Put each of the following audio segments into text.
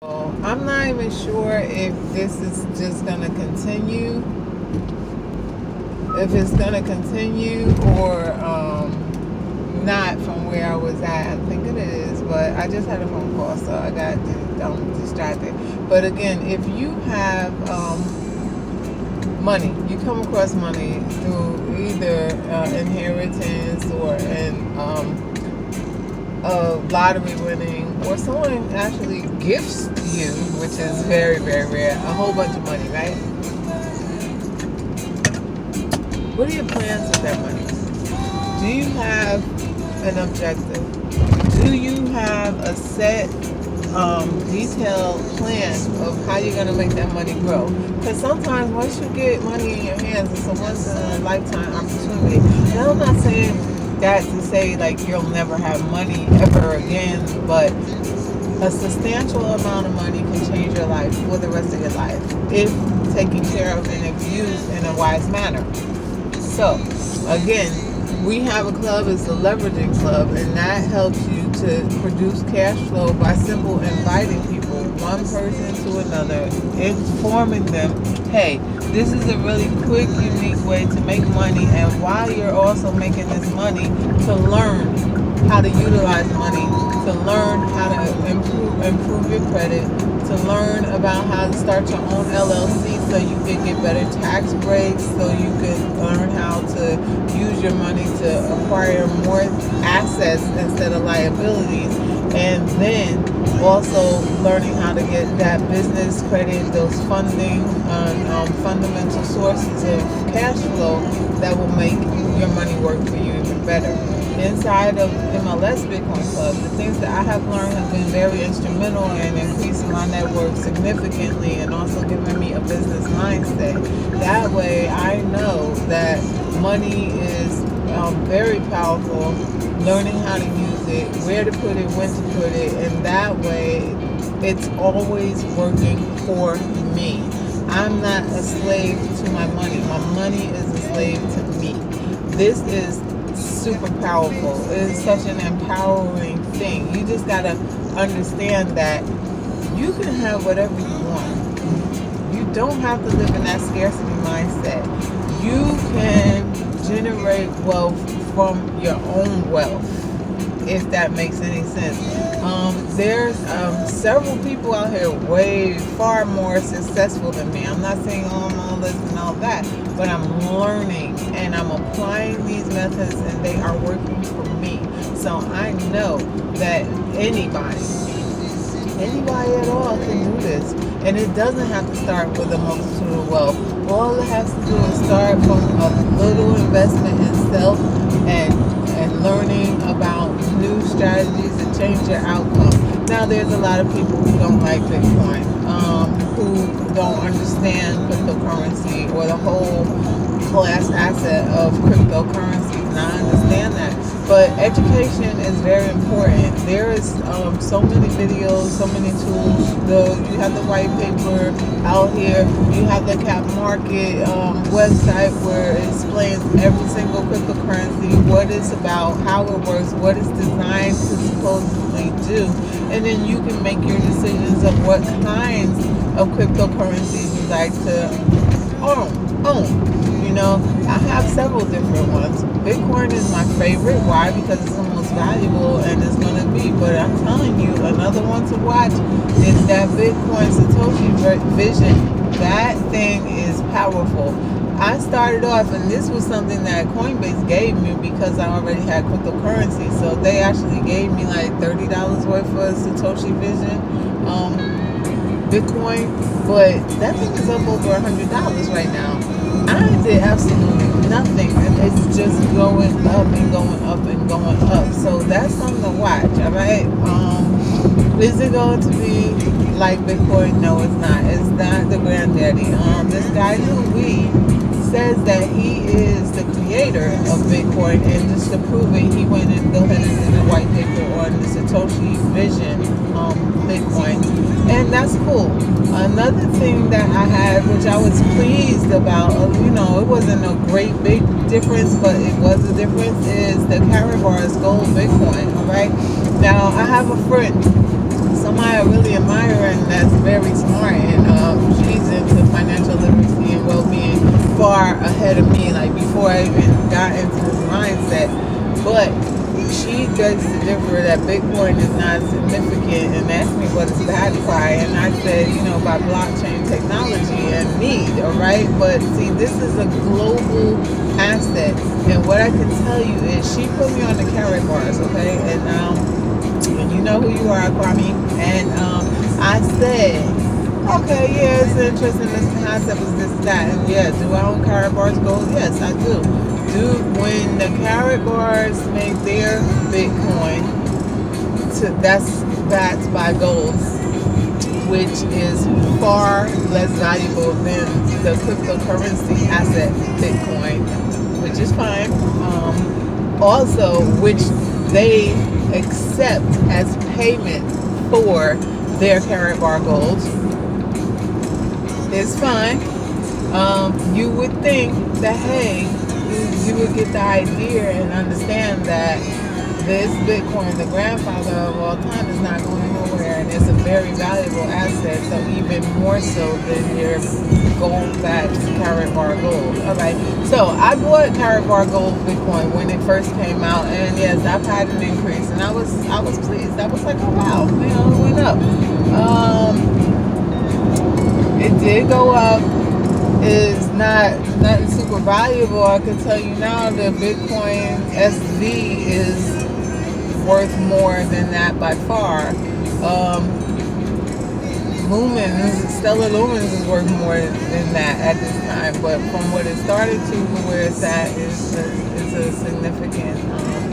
I'm not even sure if this is just going to continue, if it's going to continue or not from where I was at. I think it is, but I just had a phone call, so I got distracted. But again, if you have money, you come across money through either inheritance or lottery winning, or someone actually gifts you, which is very, very rare, a whole bunch of money, right? What are your plans with that money? Do you have an objective? Do you have a set, detailed plan of how you're going to make that money grow? Because sometimes once you get money in your hands, it's a once in a lifetime opportunity. Now, I'm not saying that to say like you'll never have money ever again, but a substantial amount of money can change your life for the rest of your life if taken care of and if used in a wise manner. So again, we have a club, it's a leveraging club, and that helps you to produce cash flow by simple inviting people, one person to another, informing them, hey, this is a really quick, unique way to make money, and while you're also making this money, to learn how to utilize money, to learn how to improve your credit, to learn about how to start your own LLC so you can get better tax breaks, so you can learn how to use your money to acquire more assets instead of liabilities, and then also learning how to get that business credit, those funding, fundamental sources of cash flow that will make your money work for you even better. Inside of MLS Bitcoin Club, the things that I have learned have been very instrumental in increasing my network significantly and also giving me a business mindset. That way I know that money is very powerful, learning how to use it, where to put it, when to put it, and that way it's always working for me. I'm not a slave to my money. My money is a slave to me. This is super powerful. It is such an empowering thing. You just gotta understand that you can have whatever you want. You don't have to live in that scarcity mindset. You can generate wealth from your own wealth, if that makes any sense. There's several people out here way far more successful than me. I'm not saying I'm all this and all that, but I'm learning and I'm applying these methods and they are working for me. So I know that anybody at all can do this. And it doesn't have to start with a multitude of wealth. All it has to do is start from a little investment in self and learning about new strategies to change your outcome. Now, there's a lot of people who don't like Bitcoin, who don't understand cryptocurrency or the whole class asset of cryptocurrencies, and I understand that. But education is very important. There is so many videos, so many tools. You have the white paper out here. You have the Cap Market website where it explains every single cryptocurrency, what it's about, how it works, what it's designed to supposedly do. And then you can make your decisions of what kinds of cryptocurrencies you like to own. You know, I have several different ones. Bitcoin is my favorite. Why? Because it's the most valuable and it's going to be. But I'm telling you, another one to watch is that Bitcoin Satoshi vision. That thing is powerful. I started off, and this was something that Coinbase gave me because I already had cryptocurrency. So they actually gave me like $30 worth of Satoshi vision. Bitcoin, but that thing is up over $100 right now. I did absolutely nothing, and it's just going up and going up and going up. So that's something to watch. All right. Is it going to be like Bitcoin? No, it's not. It's not the granddaddy. This guy Louis says that he is the creator of Bitcoin, and just to prove it, he went and go ahead and did a white paper on the Satoshi Vision Bitcoin, and that's cool. Another thing that I had, which I was pleased about, it wasn't a great big difference, but it was a difference, is the Karatbars Gold Bitcoin. All right, now I have a friend. somebody I really admire and that's very smart, and she's into financial literacy and well-being far ahead of me, like before I even got into this mindset. But she does to differ that Bitcoin is not significant and asked me what is backed by, and I said, by blockchain technology and need, all right? But see, this is a global asset, and what I can tell you is she put me on the carrot bars, okay? And you know who you are, Kwame. And I said, okay, yeah, it's interesting, this concept is this, that, and yeah, do I own carrot bars gold? Yes, I do. When the carrot bars make their Bitcoin, that's backed by gold, which is far less valuable than the cryptocurrency asset Bitcoin, which is fine. Also, which they accept as payment for their carrot bar gold, is fine. You would think that, hey, you would get the idea and understand that this Bitcoin, the grandfather of all time, is not going nowhere, and it's a very valuable asset, so even more so than your gold-backed carrot bar gold. All right, so I bought carrot bar gold Bitcoin when it first came out, and yes, I've had an increase, and I was pleased. I was like, oh wow, it went up. It did go up. Is nothing super valuable. I can tell you now that Bitcoin SV is worth more than that by far. Stellar Lumens is worth more than that at this time, but from what it started to where it's at is a significant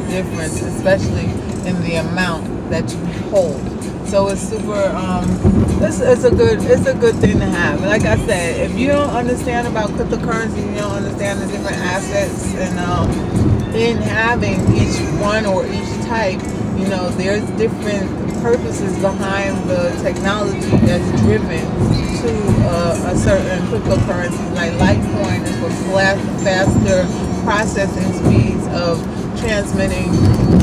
difference, especially in the amount that you hold. So it's super. It's a good thing to have. Like I said, if you don't understand about cryptocurrency, you don't understand the different assets, and in having each one or each type, there's different purposes behind the technology that's driven to a certain cryptocurrency. Like Litecoin is for faster processing speeds of transmitting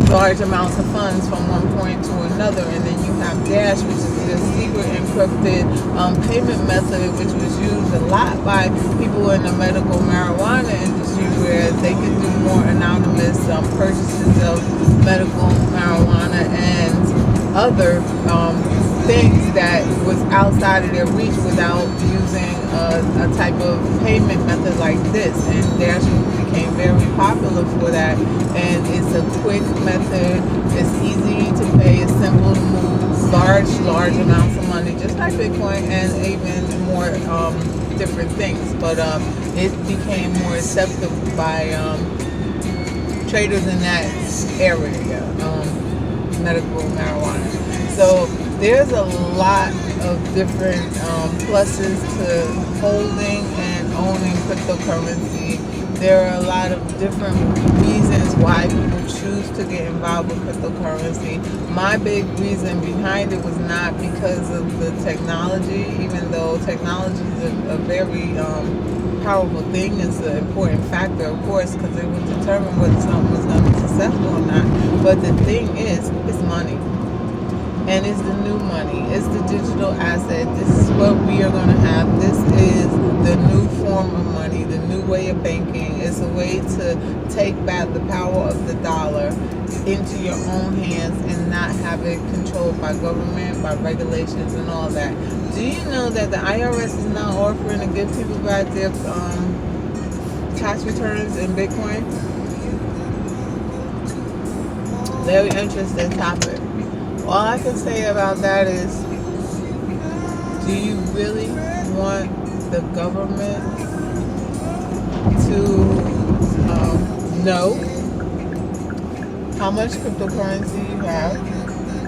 large amounts of funds from one point to another, and then you have Dash, which is the secret encrypted payment method, which was used a lot by people in the medical marijuana industry, where they can do more anonymous purchases of medical marijuana and other things that was outside of their reach without using a type of payment method like this. And Dash became very popular for that, and it's a quick method, it's easy to pay, it's simple to move large amounts of money, just like Bitcoin, and even more different things. But it became more accepted by traders in that area, medical marijuana. So there's a lot of different pluses to holding and owning cryptocurrency. There are a lot of different reasons why people choose to get involved with cryptocurrency. My big reason behind it was not because of the technology, even though technology is a very powerful thing. It's an important factor, of course, because it will determine whether something was going to be successful or not. But the thing is, it's money. And it's the new money. It's the digital asset. This is what we are going to have. This is the new form of money, the new way of banking. It's a way to take back the power of the dollar into your own hands and not have it controlled by government, by regulations and all that. Do you know that the IRS is now offering to give people back their tax returns in Bitcoin? Very interesting topic. All I can say about that is, do you really want the government to know how much cryptocurrency you have,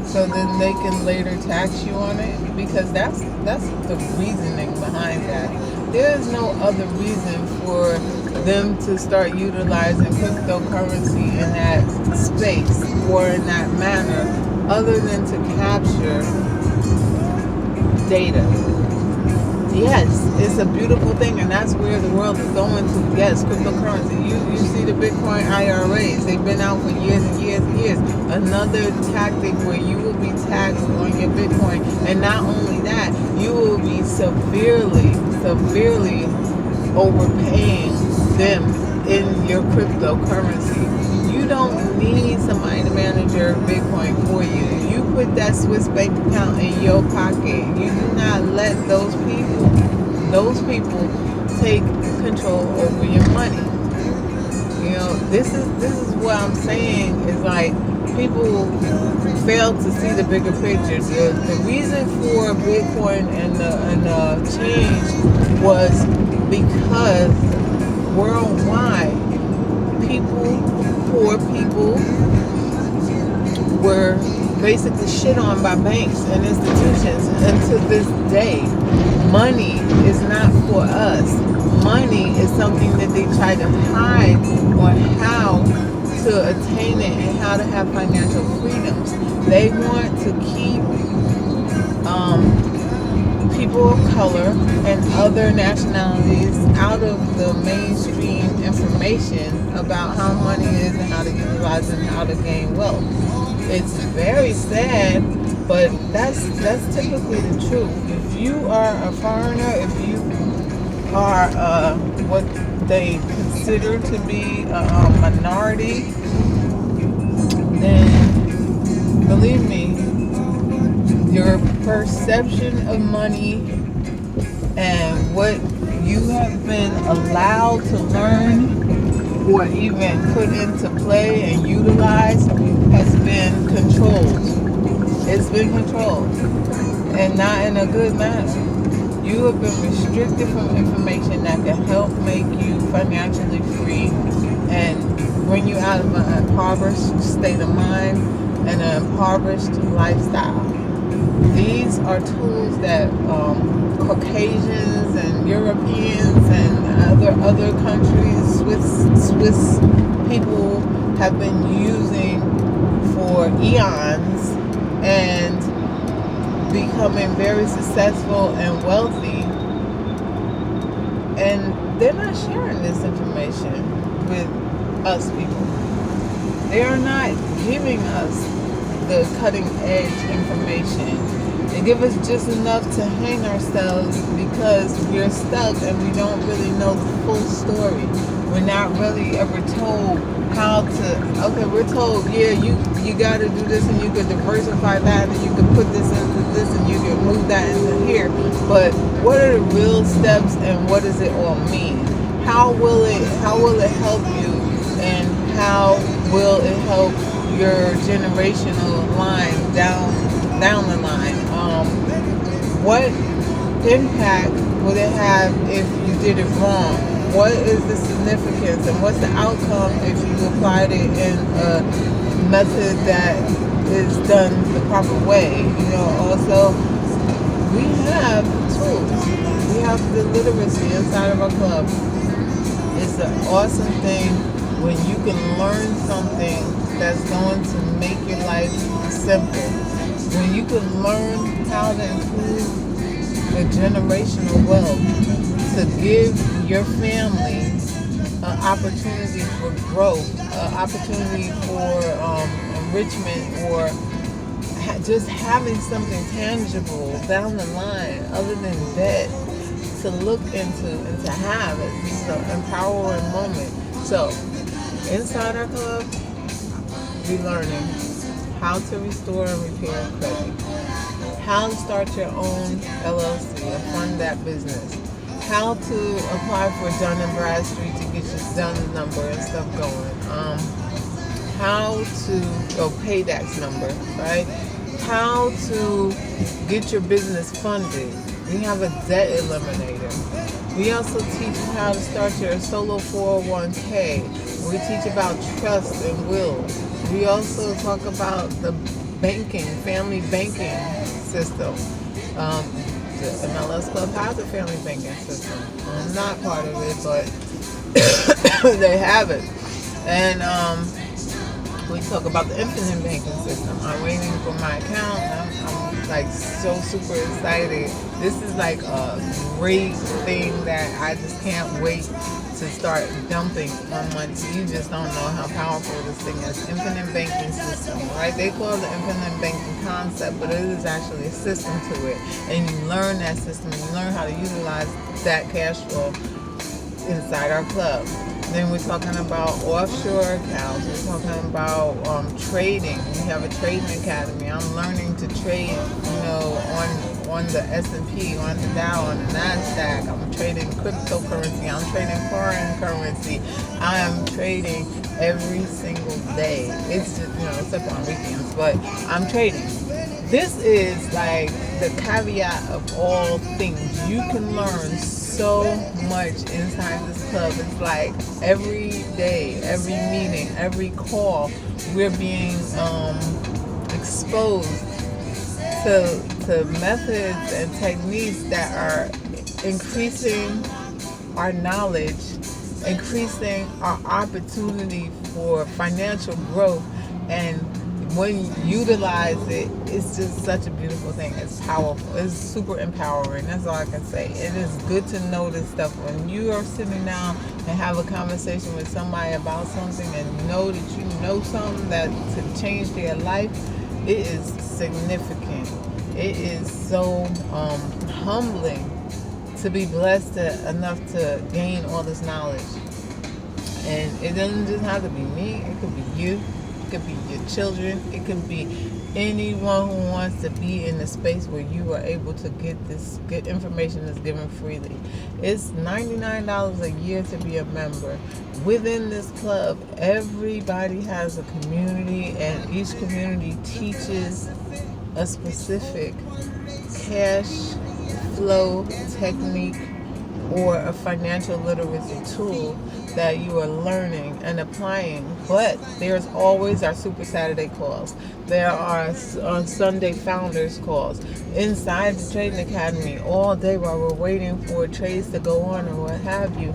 so then they can later tax you on it? Because that's the reasoning behind that. There is no other reason for them to start utilizing cryptocurrency in that space or in that manner, other than to capture data. Yes, it's a beautiful thing, and that's where the world is going to. Yes, cryptocurrency. You see the Bitcoin IRAs. They've been out for years and years and years. Another tactic where you will be taxed on your Bitcoin, and not only that, you will be severely overpaying them in your cryptocurrency. You don't need somebody to manage your Bitcoin for you. You put that Swiss bank account in your pocket. You do not let those people take control over your money. You know, this is what I'm saying is like people fail to see the bigger picture. The reason for Bitcoin and the change was because worldwide poor people were basically shit on by banks and institutions. And to this day, money is not for us. Money is something that they try to hide on how to attain it and how to have financial freedoms. They want to keep people of color and other nationalities out of the mainstream information about how money is and how to utilize it and how to gain wealth. It's very sad, but that's typically the truth. If you are a foreigner, if you are what they consider to be a minority, then believe me, your perception of money and what you have been allowed to learn or even put into play and utilize has been controlled. It's been controlled, and not in a good manner. You have been restricted from information that can help make you financially free and bring you out of an impoverished state of mind and an impoverished lifestyle. These are tools that Caucasians and Europeans and other countries, Swiss people have been using for eons and becoming very successful and wealthy. And they're not sharing this information with us people. They are not giving us the cutting edge information. They give us just enough to hang ourselves because we're stuck and we don't really know the full story. We're not really ever told how to, okay, we're told, yeah, you got to do this and you could diversify that and you could put this into this and you can move that into here. But what are the real steps and what does it all mean? How will it help you, and how will it help your generational line down the line? What impact would it have if you did it wrong? What is the significance and what's the outcome if you applied it in a method that is done the proper way? You know, also we have tools. We have the literacy inside of our club. It's an awesome thing when you can learn something that's going to make your life simple. When you can learn how to improve the generational wealth, to give your family an opportunity for growth, an opportunity for enrichment, or just having something tangible down the line other than debt to look into and to have. It's an empowering moment. So, inside our club, we're learning how to restore and repair credit, how to start your own LLC and fund that business, how to apply for Dun & Bradstreet to get your DUNS number and stuff going, how to PayDAX number, right? How to get your business funded. We have a debt eliminator. We also teach you how to start your solo 401k. We teach about trust and will. We also talk about the banking, family banking system. The MLS Club has a family banking system. I'm not part of it, but they have it. And we talk about the infinite banking system. I'm waiting for my account. like so super excited. This is like a great thing that I just can't wait to start dumping my money. You just don't know how powerful this thing is. Infinite banking system, right? They call it the infinite banking concept, but it is actually a system to it. And you learn that system, you learn how to utilize that cash flow inside our club. Then we're talking about offshore accounts. We're talking about trading. We have a trading academy. I'm learning to trade, on the S&P, on the Dow, on the NASDAQ. I'm trading cryptocurrency. I'm trading foreign currency. I am trading every single day. It's just, except on weekends, but I'm trading. This is like the caveat of all things. You can learn so much inside this club. It's like every day, every meeting, every call, we're being exposed to methods and techniques that are increasing our knowledge, increasing our opportunity for financial growth. And when you utilize it, it's just such a beautiful thing. It's powerful. It's super empowering. That's all I can say. It is good to know this stuff. When you are sitting down and have a conversation with somebody about something and know that you know something that to change their life, it is significant. It is so humbling to be blessed enough to gain all this knowledge. And it doesn't just have to be me. It could be you. It could be your children. It could be anyone who wants to be in a space where you are able to get information that's given freely. It's $99 a year to be a member. Within this club, everybody has a community, and each community teaches a specific cash flow technique or a financial literacy tool that you are learning and applying. But there's always our Super Saturday calls. There are on Sunday Founders calls. Inside the Trading Academy all day while we're waiting for trades to go on or what have you,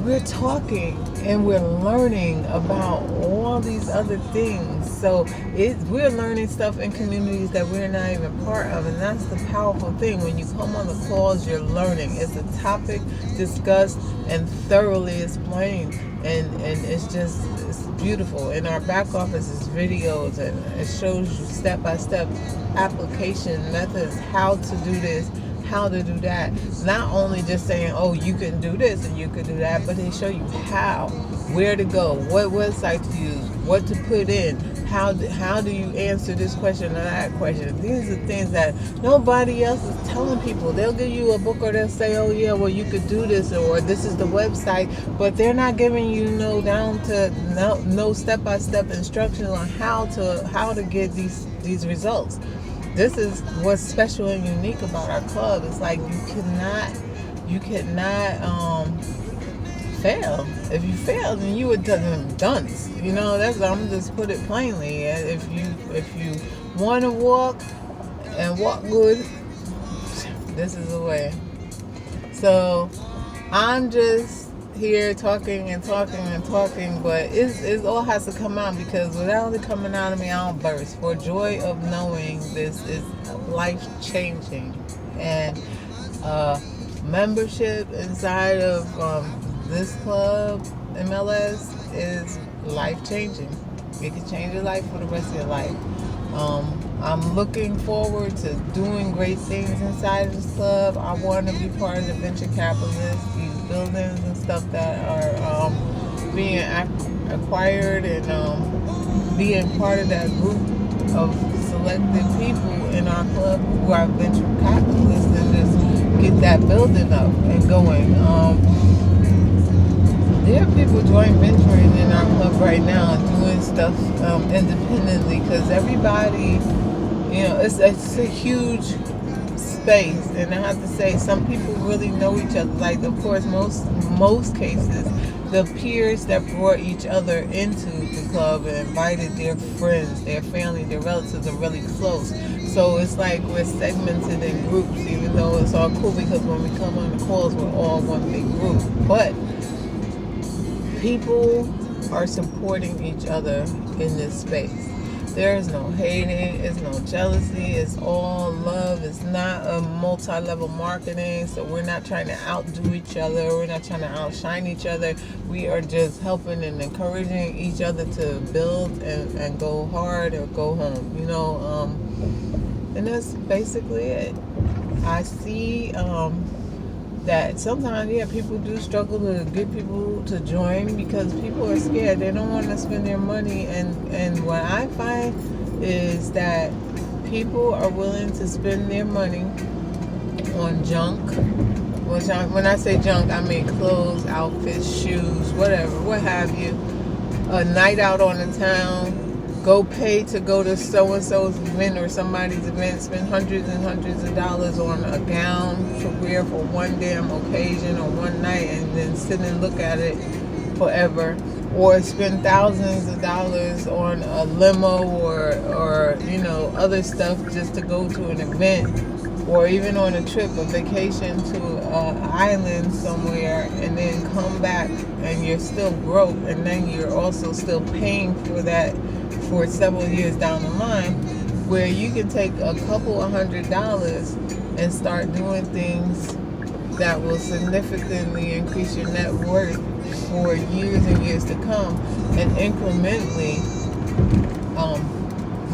we're talking and we're learning about all these other things. So we're learning stuff in communities that we're not even part of, and that's the powerful thing. When you come on the calls, you're learning. It's a topic discussed and thoroughly explained, and it's beautiful. In our back office is videos, and it shows you step-by-step application methods, how to do this, how to do that. Not only just saying, oh, you can do this and you can do that, but they show you how, where to go, what website to use, what to put in, how do you answer this question or that question. These are things that nobody else is telling people. They'll give you a book, or they'll say, oh yeah, well, you could do this, or this is the website, but they're not giving you no step-by-step instructions on how to get these results. This is what's special and unique about our club. It's like you cannot fail. If you fail, then you would done dunce. I'm just put it plainly. If you want to walk and walk good, this is the way. So I'm just here talking, but it all has to come out, because without it coming out of me, I don't burst. For joy of knowing this is life-changing, and membership inside of this club, MLS, is life-changing. It can change your life for the rest of your life. I'm looking forward to doing great things inside of this club. I want to be part of the venture capitalists, these buildings and stuff that are being acquired, and being part of that group of selected people in our club who are venture capitalists, and just get that building up and going. There are people joint venturing in our club right now and doing stuff independently, because everybody, it's a huge space, and I have to say, some people really know each other. Like, of course, most cases, the peers that brought each other into the club and invited their friends, their family, their relatives are really close. So it's like we're segmented in groups, even though it's all cool, because when we come on the calls, we're all one big group. But people are supporting each other in this space. There is no hating, it's no jealousy, it's all love. It's not a multi-level marketing, so we're not trying to outdo each other, we're not trying to outshine each other. We are just helping and encouraging each other to build and go hard or go home, and that's basically it. I see that sometimes, people do struggle to get people to join because people are scared. They don't want to spend their money. And what I find is that people are willing to spend their money on junk. When I say junk, I mean clothes, outfits, shoes, whatever, what have you. A night out on the town. Go pay to go to so-and-so's event or somebody's event, spend hundreds and hundreds of dollars on a gown to wear for one damn occasion or one night and then sit and look at it forever. Or spend thousands of dollars on a limo or other stuff just to go to an event. Or even on a trip, a vacation to an island somewhere, and then come back and you're still broke, and then you're also still paying for that for several years down the line, where you can take a couple of $100s and start doing things that will significantly increase your net worth for years and years to come, and incrementally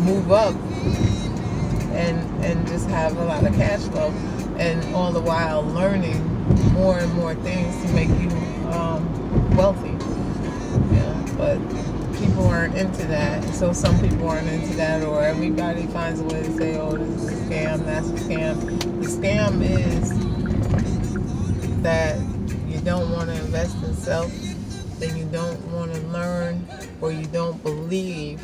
move up and just have a lot of cash flow, and all the while learning more and more things to make you wealthy. But people aren't into that. So some people aren't into that, or everybody finds a way to say, oh, this is a scam, that's a scam. The scam is that you don't want to invest in self, then you don't want to learn, or you don't believe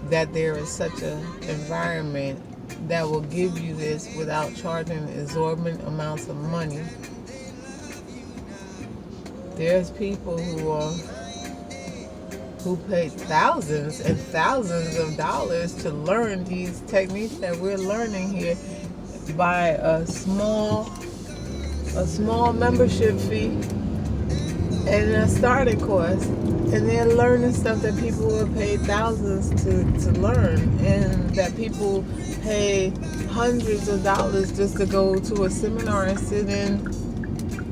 that there is such an environment that will give you this without charging exorbitant amounts of money. There's people who pay thousands and thousands of dollars to learn these techniques that we're learning here by a small membership fee and a starting course, and they're learning stuff that people would pay thousands to learn, and that people pay hundreds of dollars just to go to a seminar and sit in,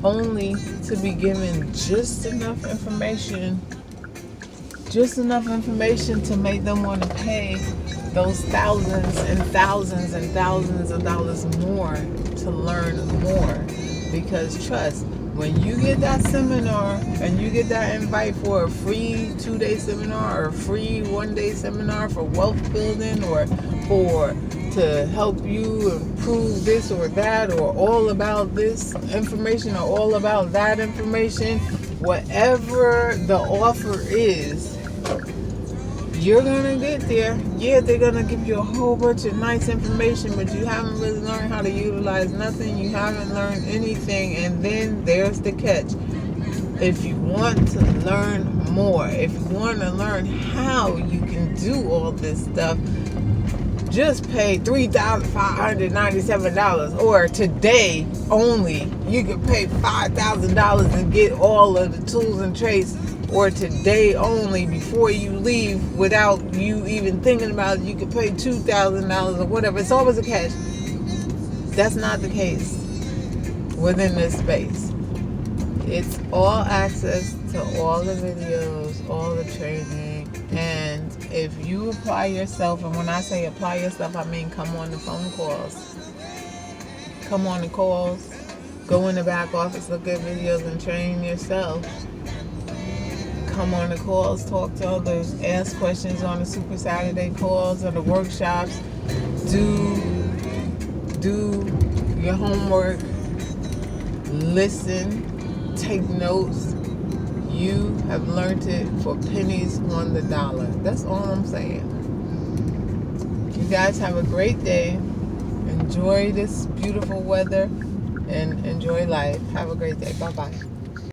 only to be given just enough information to make them want to pay those thousands and thousands and thousands of dollars more to learn more. Because trust, when you get that seminar and you get that invite for a free 2-day seminar or a free 1-day seminar for wealth building, or to help you improve this or that, or all about this information or all about that information, whatever the offer is, you're gonna get there. Yeah, they're gonna give you a whole bunch of nice information, but you haven't really learned how to utilize nothing. You haven't learned anything. And then there's the catch. If you want to learn more, if you want to learn how you can do all this stuff, just pay $3,597, or today only you can pay $5,000 and get all of the tools and traits, or today only, before you leave, without you even thinking about it, you can pay $2,000 or whatever. It's always a catch. That's not the case within this space. It's all access to all the videos, all the training, and if you apply yourself, and when I say apply yourself, I mean come on the phone calls. Come on the calls. Go in the back office, look at videos and train yourself. Come on the calls, talk to others, ask questions on the Super Saturday calls or the workshops. Do your homework. Listen. Take notes. You have learned it for pennies on the dollar. That's all I'm saying. You guys have a great day. Enjoy this beautiful weather and enjoy life. Have a great day. Bye-bye.